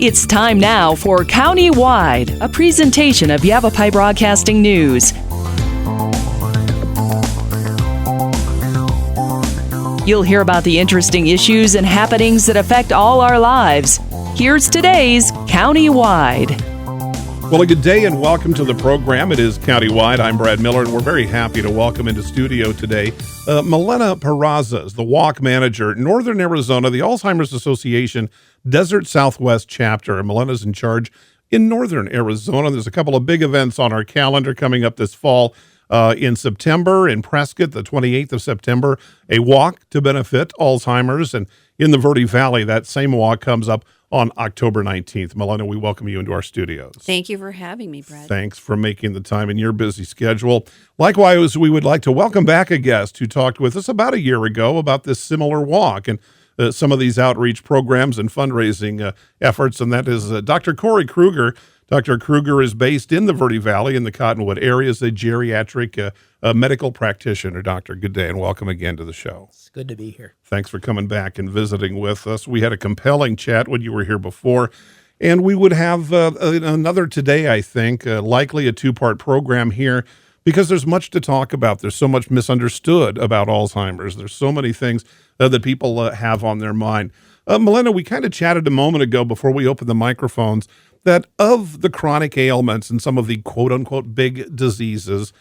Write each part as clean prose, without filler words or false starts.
It's time now for County-Wide, a presentation of Yavapai Broadcasting News. You'll hear about the interesting issues and happenings that affect all our lives. Here's today's County-Wide. Well, a good day and welcome to the program. It is County-Wide. I'm Brad Miller, and we're very happy to welcome into studio today Malena Peraza is the walk manager at Northern Arizona, the Alzheimer's Association Desert Southwest chapter. And Malena's in charge in Northern Arizona. There's a couple of big events on our calendar coming up this fall. In September in Prescott, the 28th of September, a walk to benefit Alzheimer's. And in the Verde Valley, that same walk comes up on October 19th. Malena, we welcome you into our studios. Thank you for having me, Brad. Thanks for making the time in your busy schedule. Likewise, we would like to welcome back a guest who talked with us about a year ago about this similar walk and some of these outreach programs and fundraising efforts, and that is Dr. Kruger. Dr. Kruger is based in the Verde Valley in the Cottonwood area as a geriatric medical practitioner. Doctor, good day and welcome again to the show. It's good to be here. Thanks for coming back and visiting with us. We had a compelling chat when you were here before, and we would have another today, I think, likely a two-part program here because there's much to talk about. There's so much misunderstood about Alzheimer's. There's so many things that people have on their mind. Malena, we kind of chatted a moment ago before we opened the microphones that of the chronic ailments and some of the quote-unquote big diseases,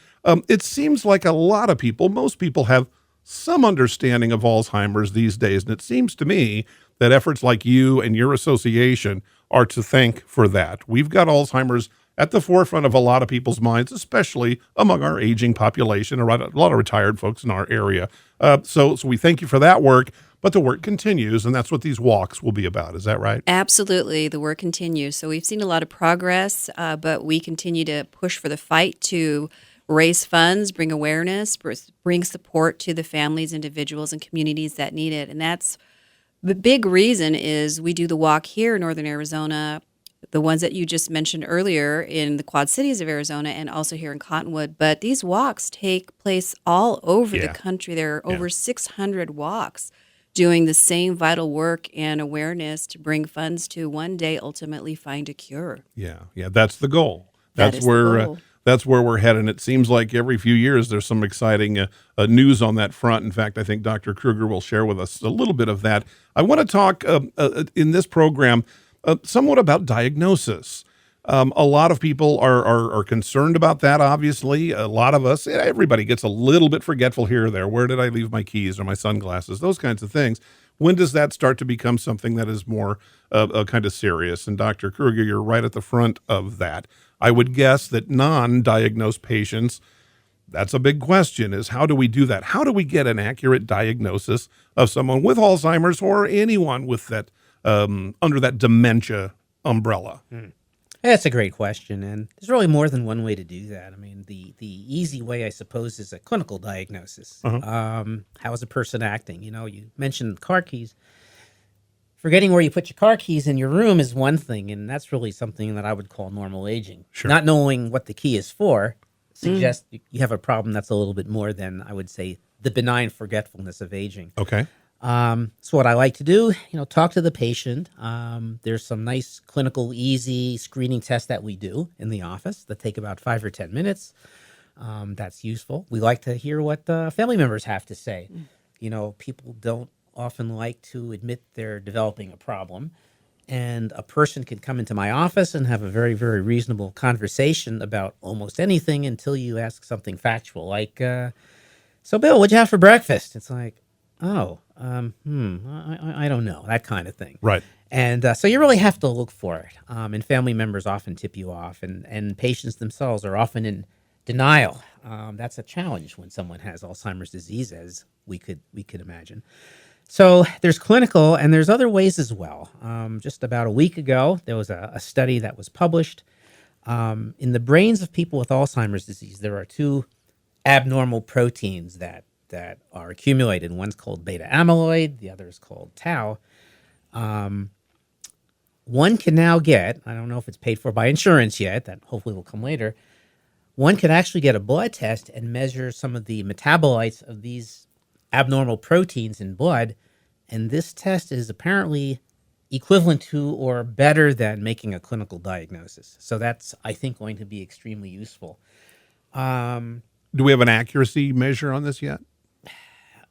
it seems like a lot of people, most people have some understanding of Alzheimer's these days. And it seems to me that efforts like you and your association are to thank for that. We've got Alzheimer's at the forefront of a lot of people's minds, especially among our aging population, a lot of retired folks in our area. So we thank you for that work. But the work continues, and that's what these walks will be about. Is that right? Absolutely. The work continues. So we've seen a lot of progress, but we continue to push for the fight to raise funds, bring awareness, bring support to the families, individuals, and communities that need it. And that's the big reason is we do the walk here in Northern Arizona, the ones that you just mentioned earlier in the Quad Cities of Arizona and also here in Cottonwood. But these walks take place all over the country. There are over 600 walks doing the same vital work and awareness to bring funds to one day ultimately find a cure. Yeah, that's the goal. That's where we're heading. It seems like every few years there's some exciting news on that front. In fact, I think Dr. Kruger will share with us a little bit of that. I want to talk in this program somewhat about diagnosis. A lot of people are concerned about that, obviously. A lot of us, everybody gets a little bit forgetful here or there. Where did I leave my keys or my sunglasses? Those kinds of things. When does that start to become something that is more kind of serious? And Dr. Kruger, you're right at the front of that. I would guess that non-diagnosed patients, that's a big question, is how do we do that? How do we get an accurate diagnosis of someone with Alzheimer's or anyone with that under that dementia umbrella? That's a great question, and there's really more than one way to do that. I mean, the easy way, I suppose, is a clinical diagnosis. How is a person acting? You know, you mentioned car keys. Forgetting where you put your car keys in your room is one thing, and that's really something that I would call normal aging. Sure. Not knowing what the key is for suggests you have a problem that's a little bit more than, I would say, the benign forgetfulness of aging. Okay. So what I like to do, talk to the patient. There's some nice clinical, easy screening tests that we do in the office that take about 5 or 10 minutes. That's useful. We like to hear what family members have to say. People don't often like to admit they're developing a problem. And a person can come into my office and have a very, very reasonable conversation about almost anything until you ask something factual. Like, so Bill, what'd you have for breakfast? It's like, I don't know, that kind of thing. Right. And so you really have to look for it. And family members often tip you off, and patients themselves are often in denial. That's a challenge when someone has Alzheimer's disease, as we could imagine. So there's clinical, and there's other ways as well. Just about a week ago, there was a study that was published. In the brains of people with Alzheimer's disease, there are two abnormal proteins that are accumulated. One's called beta amyloid, the other is called tau. One can now get, I don't know if it's paid for by insurance yet, that hopefully will come later, one can actually get a blood test and measure some of the metabolites of these abnormal proteins in blood, and this test is apparently equivalent to or better than making a clinical diagnosis. So that's, I think, going to be extremely useful. Do we have an accuracy measure on this yet?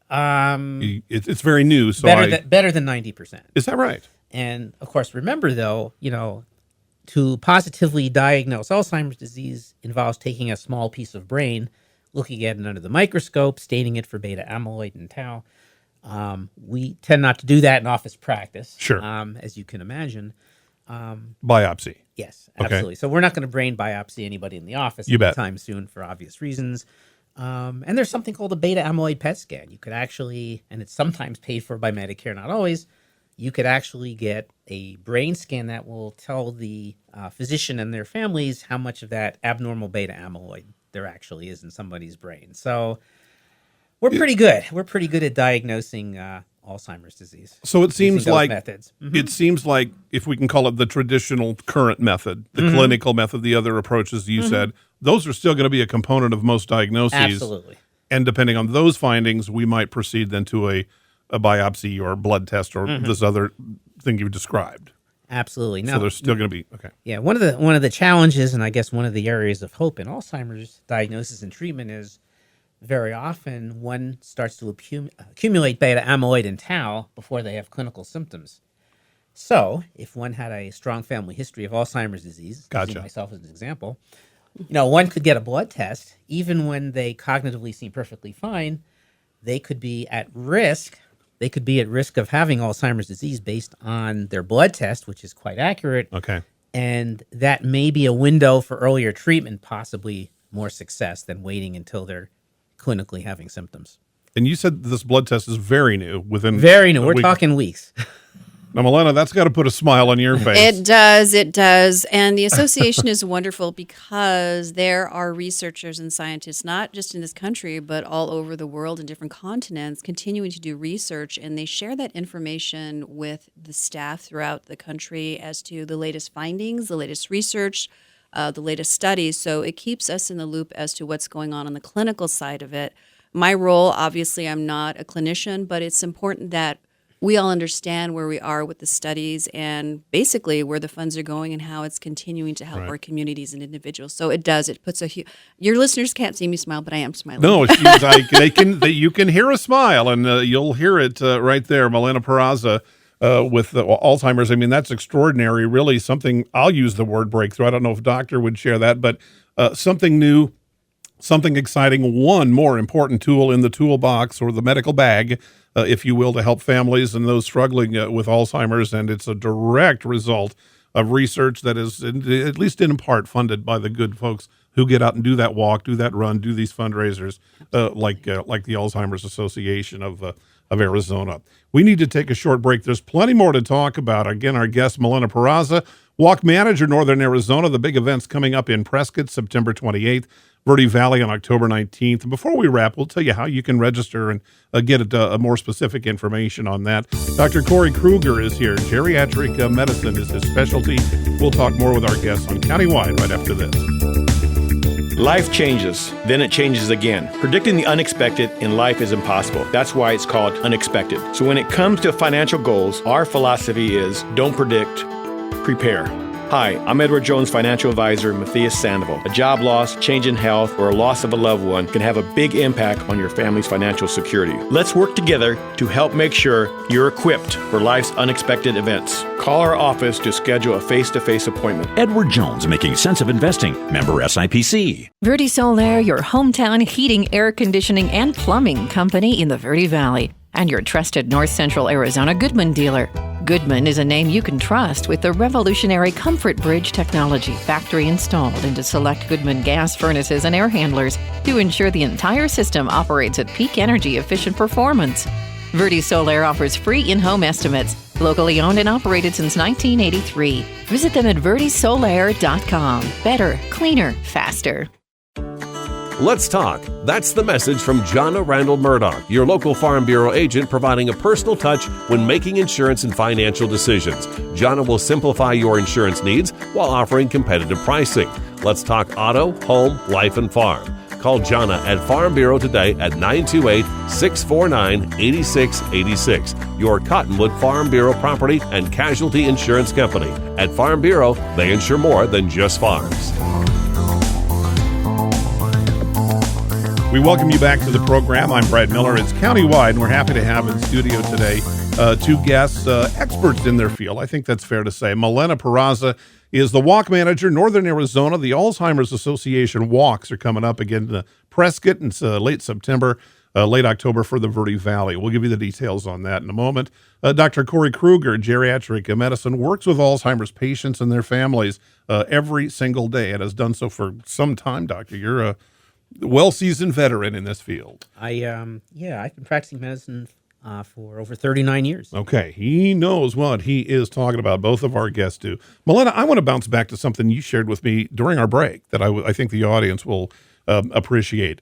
It's very new. So better than 90%. Is that right? And of course, remember though, to positively diagnose Alzheimer's disease involves taking a small piece of brain, looking at it under the microscope, staining it for beta amyloid and tau. We tend not to do that in office practice. Sure. As you can imagine. Biopsy. Yes, Okay. absolutely. So we're not going to brain biopsy anybody in the office anytime soon for obvious reasons. And there's something called a beta amyloid PET scan. You could actually, and it's sometimes paid for by Medicare, not always, you could actually get a brain scan that will tell the physician and their families how much of that abnormal beta amyloid there actually is in somebody's brain. So we're pretty good. We're pretty good at diagnosing Alzheimer's disease. So it seems like methods. It seems like, if we can call it the traditional current method, the clinical method, the other approaches you said, those are still going to be a component of most diagnoses. Absolutely. And depending on those findings, we might proceed then to a biopsy or blood test or this other thing you described. Absolutely. So there's still going to be okay. Yeah, one of the challenges, and I guess one of the areas of hope in Alzheimer's diagnosis and treatment is very often one starts to accumulate beta amyloid and tau before they have clinical symptoms. So if one had a strong family history of Alzheimer's disease, using myself as an example, one could get a blood test. Even when they cognitively seem perfectly fine, they could be at risk. They could be at risk of having Alzheimer's disease based on their blood test, which is quite accurate. Okay. And that may be a window for earlier treatment, possibly more success than waiting until they're clinically having symptoms. And you said this blood test is very new. Very new. We're talking weeks. Now, Malena, that's got to put a smile on your face. It does. And the association is wonderful because there are researchers and scientists, not just in this country, but all over the world in different continents, continuing to do research. And they share that information with the staff throughout the country as to the latest findings, the latest research, the latest studies. So it keeps us in the loop as to what's going on the clinical side of it. My role, obviously, I'm not a clinician, but it's important that we all understand where we are with the studies and basically where the funds are going and how it's continuing to help our communities and individuals. So it does. It puts your listeners can't see me smile, but I am smiling. No, you can hear a smile, and you'll hear it right there. Malena Peraza with Alzheimer's. I mean, that's extraordinary. Really, something. I'll use the word breakthrough. I don't know if Doctor would share that, but something new, something exciting. One more important tool in the toolbox or the medical bag, if you will, to help families and those struggling with Alzheimer's. And it's a direct result of research that is, at least in part, funded by the good folks who get out and do that walk, do that run, do these fundraisers, like the Alzheimer's Association of Arizona. We need to take a short break. There's plenty more to talk about. Again, our guest, Malena Peraza, Walk Manager, Northern Arizona. The big event's coming up in Prescott, September 28th. Verde Valley on October 19th. And before we wrap, we'll tell you how you can register and get more specific information on that. Dr. Corey Kruger is here. Geriatric medicine is his specialty. We'll talk more with our guests on Countywide right after this. Life changes, then it changes again. Predicting the unexpected in life is impossible. That's why it's called unexpected. So when it comes to financial goals, our philosophy is don't predict, prepare. Hi, I'm Edward Jones financial advisor Matthias Sandoval. A job loss, change in health, or a loss of a loved one can have a big impact on your family's financial security. Let's work together to help make sure you're equipped for life's unexpected events. Call our office to schedule a face-to-face appointment. Edward Jones, making sense of investing. Member SIPC. Verde Solaire, your hometown heating, air conditioning, and plumbing company in the Verde Valley. And your trusted North Central Arizona Goodman dealer. Goodman is a name you can trust with the revolutionary Comfort Bridge technology factory installed into select Goodman gas furnaces and air handlers to ensure the entire system operates at peak energy efficient performance. Verde Solaire offers free in-home estimates, locally owned and operated since 1983. Visit them at verdesolaire.com. Better, cleaner, faster. Let's talk. That's the message from Jonna Randall Murdoch, your local Farm Bureau agent, providing a personal touch when making insurance and financial decisions. Jonna will simplify your insurance needs while offering competitive pricing. Let's talk auto, home, life, and farm. Call Jana at Farm Bureau today at 928-649-8686. Your Cottonwood Farm Bureau Property and Casualty Insurance Company. At Farm Bureau, they insure more than just farms. We welcome you back to the program. I'm Brad Miller. It's Countywide, and we're happy to have in studio today two guests, experts in their field. I think that's fair to say. Malena Peraza is the walk manager, Northern Arizona. The Alzheimer's Association walks are coming up again in Prescott. It's late September, late October for the Verde Valley. We'll give you the details on that in a moment. Dr. Corey Kruger, geriatric medicine, works with Alzheimer's patients and their families every single day and has done so for some time, Doctor. You're a well-seasoned veteran in this field. I've been practicing medicine for over 39 years. Okay, he knows what he is talking about. Both of our guests do. Malena, I want to bounce back to something you shared with me during our break that I think the audience will appreciate.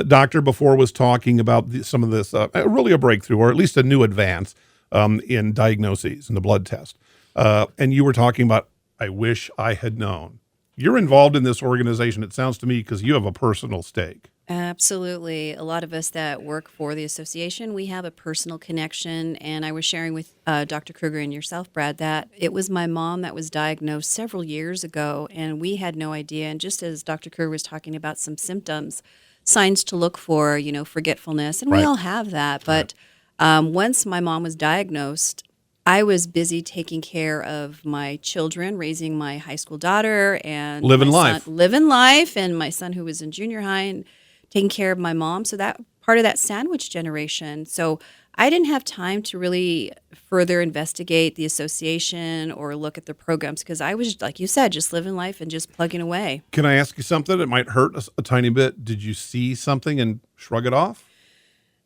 Doctor before was talking about some of this, really a breakthrough, or at least a new advance in diagnoses and the blood test. And you were talking about, I wish I had known. You're involved in this organization, it sounds to me, because you have a personal stake. Absolutely. A lot of us that work for the association, we have a personal connection. And I was sharing with Dr. Kruger and yourself, Brad, that it was my mom that was diagnosed several years ago, and we had no idea. And just as Dr. Kruger was talking about some symptoms, signs to look for, forgetfulness, and we all have that. But once my mom was diagnosed, I was busy taking care of my children, raising my high school daughter and living life, and my son who was in junior high, and taking care of my mom. So that part of that sandwich generation. So I didn't have time to really further investigate the association or look at the programs because I was, like you said, just living life and just plugging away. Can I ask you something? It might hurt a tiny bit. Did you see something and shrug it off?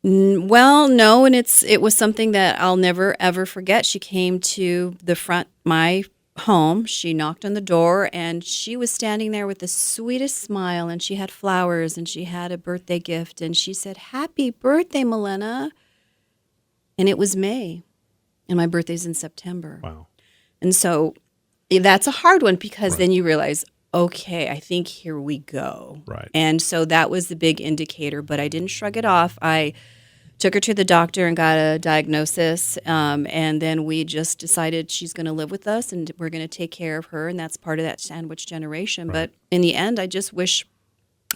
Well, no, and it was something that I'll never, ever forget. She came to the front my home. She knocked on the door, and she was standing there with the sweetest smile, and she had flowers, and she had a birthday gift, and she said, "Happy birthday, Malena." And it was May, and my birthday's in September. Wow. And so that's a hard one because then you realize, okay, I think here we go. Right. And so that was the big indicator, but I didn't shrug it off. I took her to the doctor and got a diagnosis, and then we just decided she's going to live with us and we're going to take care of her, and that's part of that sandwich generation. Right. But in the end, I just wish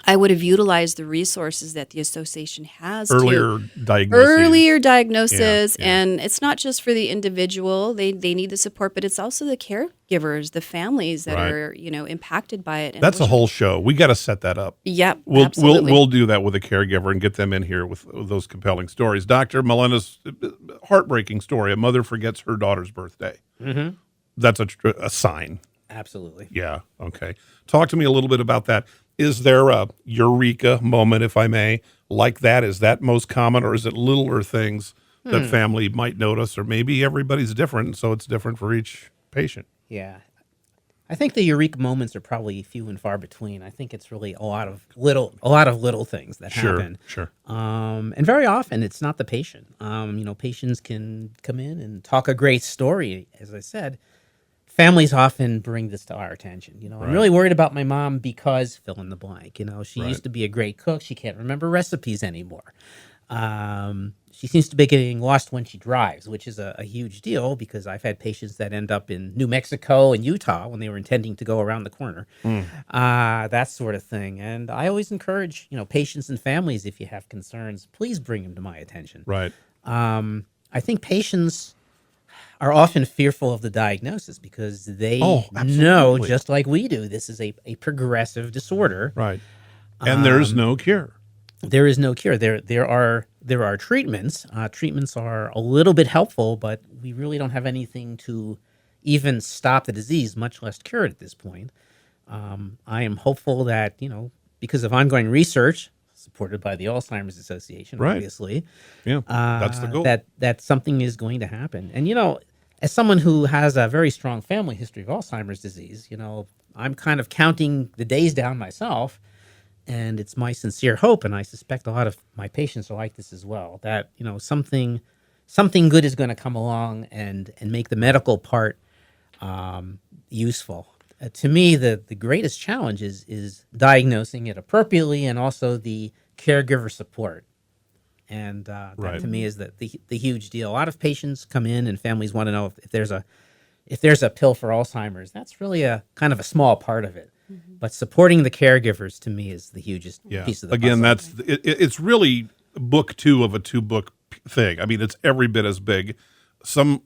I would have utilized the resources that the association has. Earlier diagnosis. Yeah. And it's not just for the individual. They need the support, but it's also the caregivers, the families that are, impacted by it. And that's a whole show. We got to set that up. Yep. We'll do that with a caregiver and get them in here with those compelling stories. Dr. Malena's heartbreaking story. A mother forgets her daughter's birthday. Mm-hmm. That's a sign. Absolutely. Yeah. Okay. Talk to me a little bit about that. Is there a eureka moment, if I may, like that? Is that most common, or is it littler things that family might notice, or maybe everybody's different, so it's different for each patient? Yeah. I think the eureka moments are probably few and far between. I think it's really a lot of little things that happen. Sure. And very often it's not the patient. Patients can come in and talk a great story, as I said. Families often bring this to our attention. I'm really worried about my mom because fill in the blank. She used to be a great cook. She can't remember recipes anymore. She seems to be getting lost when she drives, which is a huge deal because I've had patients that end up in New Mexico and Utah when they were intending to go around the corner. That sort of thing. And I always encourage, patients and families, if you have concerns, please bring them to my attention. Right. I think patients are often fearful of the diagnosis because they know, just like we do, this is a progressive disorder. Right. And there's no cure. There is no cure. There are treatments. Treatments are a little bit helpful, but we really don't have anything to even stop the disease, much less cure it at this point. I am hopeful that, because of ongoing research, supported by the Alzheimer's Association, obviously. Yeah, that's the goal. That something is going to happen. And, as someone who has a very strong family history of Alzheimer's disease, I'm kind of counting the days down myself. And it's my sincere hope, and I suspect a lot of my patients are like this as well, that, something good is going to come along and make the medical part useful. To me, the greatest challenge is diagnosing it appropriately, and also the caregiver support. And that to me is the huge deal. A lot of patients come in and families want to know if there's a pill for Alzheimer's. That's really a kind of a small part of it. But supporting the caregivers to me is the hugest piece of the Again, puzzle. it's really book 2 of a 2-book thing. I mean, it's every bit as big. Some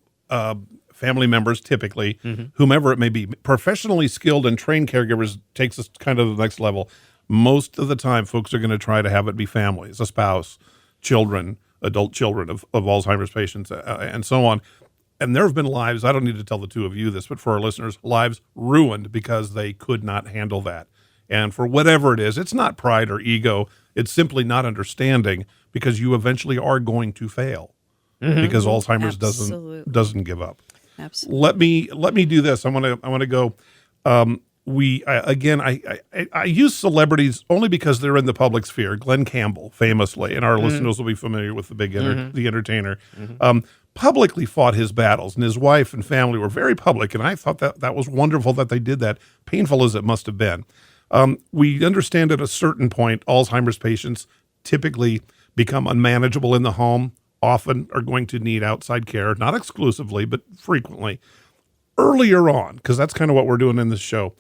family members, typically, whomever it may be, professionally skilled and trained caregivers takes us kind of the next level. Most of the time, folks are going to try to have it be families, a spouse, children, adult children of Alzheimer's patients, and so on. And there have been lives, I don't need to tell the two of you this, but for our listeners, lives ruined because they could not handle that. And for whatever it is, it's not pride or ego. It's simply not understanding, because you eventually are going to fail because Alzheimer's doesn't give up. Absolutely. Let me do this. I want to go. I use celebrities only because they're in the public sphere. Glenn Campbell, famously, and our listeners will be familiar with the entertainer, publicly fought his battles, and his wife and family were very public. And I thought that was wonderful that they did that, painful as it must have been. We understand at a certain point, Alzheimer's patients typically become unmanageable in the home, often are going to need outside care, not exclusively, but frequently. Earlier on, because that's kind of what we're doing in this show,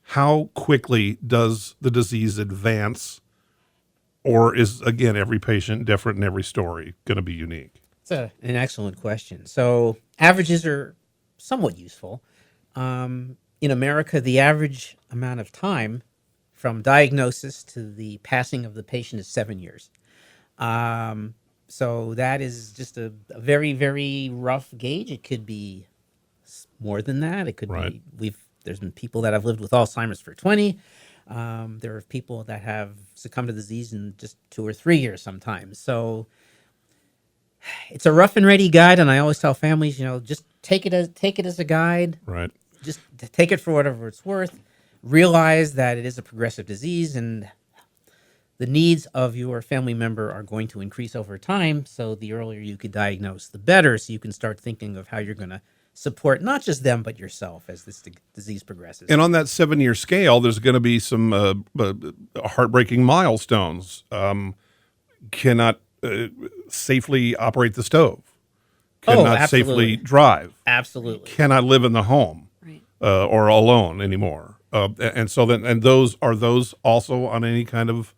how quickly does the disease advance, or is, again, every patient different and every story going to be unique? It's an excellent question. So averages are somewhat useful. In America, the average amount of time from diagnosis to the passing of the patient is 7 years. So that is just a very, very rough gauge. It could be more than that. It could be, there's been people that have lived with Alzheimer's for 20. There are people that have succumbed to the disease in just 2 or 3 years sometimes. So it's a rough and ready guide, and I always tell families, just take it as a guide. Right. Just take it for whatever it's worth. Realize that it is a progressive disease, and the needs of your family member are going to increase over time. So the earlier you could diagnose, the better. So you can start thinking of how you're going to support not just them, but yourself as this disease progresses. And on that 7-year scale, there's going to be some heartbreaking milestones. Cannot safely operate the stove. Cannot safely drive. Absolutely. Cannot live in the home or alone anymore. And so then, and those also on any kind of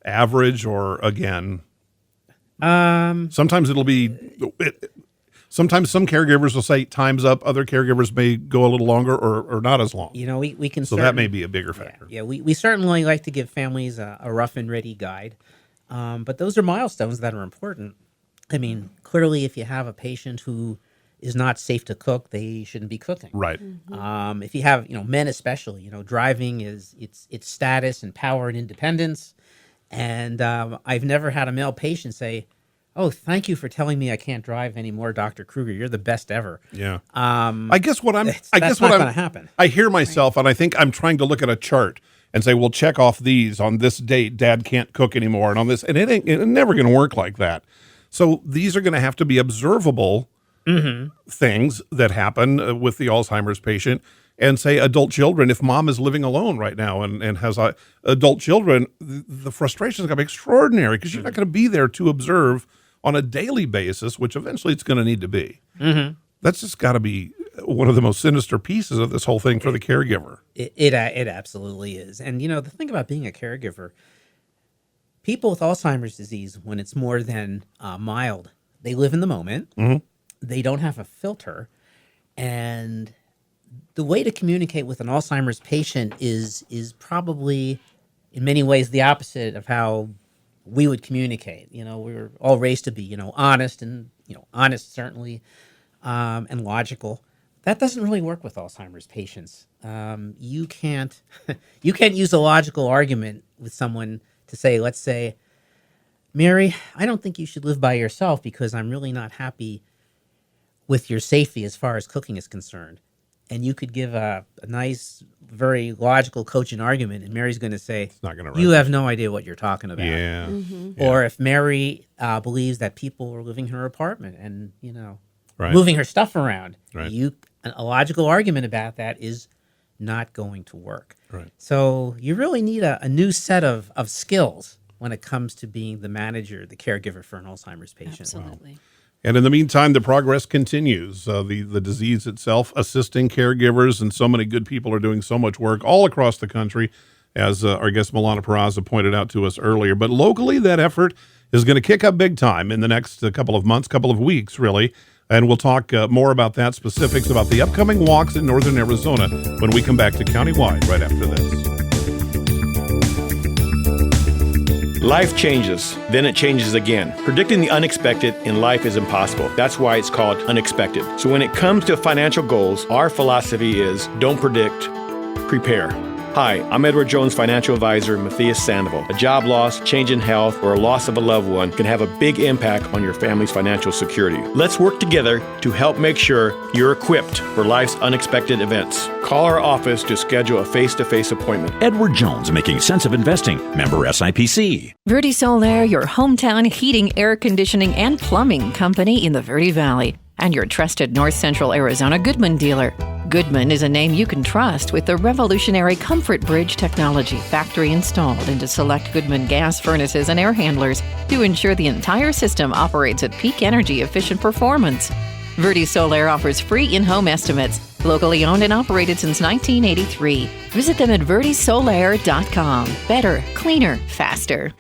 average, or again, sometimes it'll be. Sometimes some caregivers will say time's up. Other caregivers may go a little longer or not as long. We can. So that may be a bigger factor. Yeah, we certainly like to give families a rough and ready guide, but those are milestones that are important. I mean, clearly, if you have a patient who is not safe to cook, they shouldn't be cooking. Right. If you have, men especially, driving is it's status and power and independence, and I've never had a male patient say, "Oh, thank you for telling me I can't drive anymore, Dr. Kruger. You're the best ever." Yeah. I guess what I'm not going to happen. I hear myself, and I think I'm trying to look at a chart and say, "Well, check off these on this date. Dad can't cook anymore, and on this, and it's never going to work like that." So these are going to have to be observable things that happen with the Alzheimer's patient. And say adult children, if mom is living alone right now and has adult children, the frustration is going to be extraordinary because you're not going to be there to observe on a daily basis, which eventually it's going to need to be. That's just got to be one of the most sinister pieces of this whole thing for the caregiver. It absolutely is. And, the thing about being a caregiver, people with Alzheimer's disease, when it's more than mild, they live in the moment. They don't have a filter. And the way to communicate with an Alzheimer's patient is probably in many ways the opposite of how we would communicate. We were all raised to be, honest and, honest certainly, and logical. That doesn't really work with Alzheimer's patients. You can't use a logical argument with someone to say, let's say, "Mary, I don't think you should live by yourself because I'm really not happy with your safety as far as cooking is concerned." And you could give a nice, very logical coaching argument, and Mary's going to say, It's not gonna "You have no idea what you're talking about." Yeah. Or if Mary believes that people are living in her apartment and, Right. moving her stuff around, Right. a logical argument about that is not going to work. Right. So you really need a new set of skills when it comes to being the manager, the caregiver for an Alzheimer's patient. Absolutely. And in the meantime, the progress continues. The disease itself, assisting caregivers, and so many good people are doing so much work all across the country, as our guest Malena Peraza pointed out to us earlier. But locally, that effort is going to kick up big time in the next couple of months, couple of weeks, really. And we'll talk more about that, specifics about the upcoming walks in northern Arizona when we come back to Countywide right after this. Life changes, then it changes again. Predicting the unexpected in life is impossible. That's why it's called unexpected. So when it comes to financial goals, our philosophy is don't predict, prepare. Hi, I'm Edward Jones financial advisor Matthias Sandoval. A job loss, change in health, or a loss of a loved one can have a big impact on your family's financial security. Let's work together to help make sure you're equipped for life's unexpected events. Call our office to schedule a face-to-face appointment. Edward Jones, making sense of investing. Member SIPC. Verde Solaire, your hometown heating, air conditioning, and plumbing company in the Verde Valley, and your trusted North Central Arizona Goodman dealer. Goodman is a name you can trust with the revolutionary Comfort Bridge technology, factory installed into select Goodman gas furnaces and air handlers to ensure the entire system operates at peak energy efficient performance. Verde Solaire offers free in-home estimates, locally owned and operated since 1983. Visit them at verdesolaire.com. Better, cleaner, faster.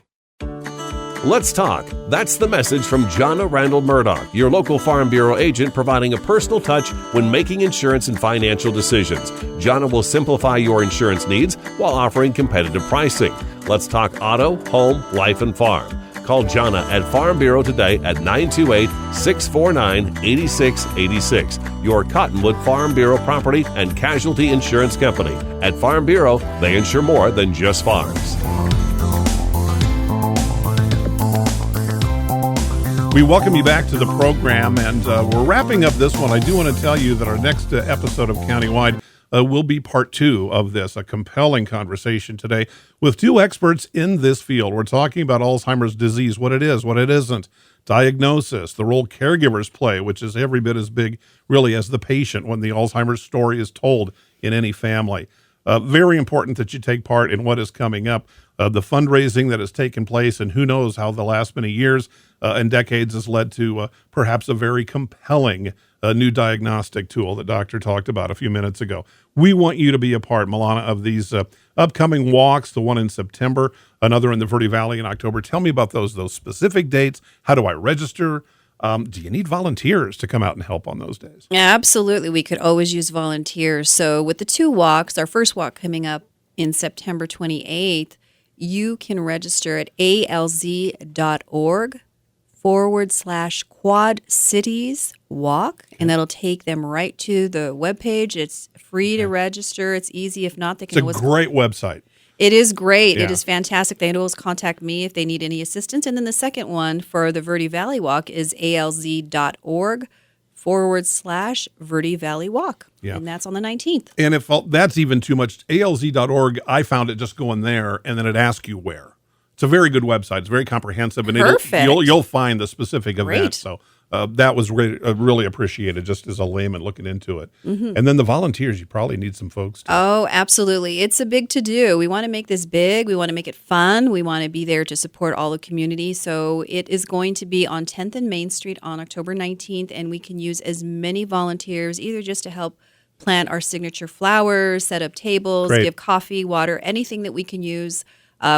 Let's talk. That's the message from Jonna Randall Murdoch, your local Farm Bureau agent, providing a personal touch when making insurance and financial decisions. Jonna will simplify your insurance needs while offering competitive pricing. Let's talk auto, home, life, and farm. Call Jonna at Farm Bureau today at 928-649-8686. Your Cottonwood Farm Bureau property and casualty insurance company. At Farm Bureau, they insure more than just farms. We welcome you back to the program, and we're wrapping up this one. I do want to tell you that our next episode of Countywide will be part 2 of this, a compelling conversation today with 2 experts in this field. We're talking about Alzheimer's disease, what it is, what it isn't, diagnosis, the role caregivers play, which is every bit as big, really, as the patient when the Alzheimer's story is told in any family. Very important that you take part in what is coming up, the fundraising that has taken place, and who knows how the last many years and decades has led to perhaps a very compelling new diagnostic tool that Doctor talked about a few minutes ago. We want you to be a part, Malena, of these upcoming walks, the one in September, another in the Verde Valley in October. Tell me about those specific dates. How do I register? Do you need volunteers to come out and help on those days? Absolutely. We could always use volunteers. So with the 2 walks, our first walk coming up in September 28th, you can register at alz.org/Quad Cities Walk, and that'll take them right to the webpage. It's free to register. It's easy. If not, they can It's a great website. It is great. Yeah. It is fantastic. They can always contact me if they need any assistance. And then the second one for the Verde Valley Walk is alz.org/Verde Valley Walk. Yeah. And that's on the 19th. And if that's even too much, alz.org, I found it just going there, and then it asks you where. It's a very good website. It's very comprehensive, and Perfect. you'll find the specific event. Great. So that was really appreciated, just as a layman looking into it. Mm-hmm. And then the volunteers, you probably need some folks too. Oh, absolutely. It's a big to-do. We want to make this big. We want to make it fun. We want to be there to support all the community. So it is going to be on 10th and Main Street on October 19th, and we can use as many volunteers, either just to help plant our signature flowers, set up tables, Great. give coffee, water, anything that we can use.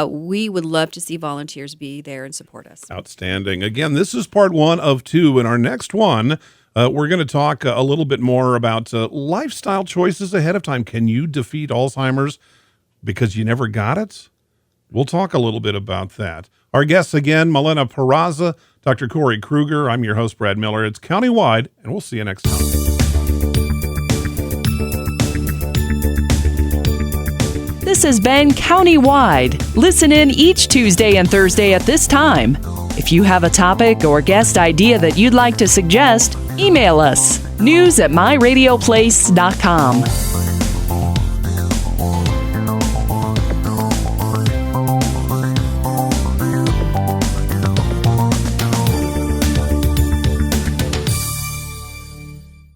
We would love to see volunteers be there and support us. Outstanding. Again, this is part 1 of 2. In our next one, we're going to talk a little bit more about lifestyle choices ahead of time. Can you defeat Alzheimer's because you never got it? We'll talk a little bit about that. Our guests again, Malena Peraza, Dr. Corey Kruger. I'm your host, Brad Miller. It's Countywide, and we'll see you next time. This has been Countywide. Listen in each Tuesday and Thursday at this time. If you have a topic or guest idea that you'd like to suggest, email us, news@myradioplace.com.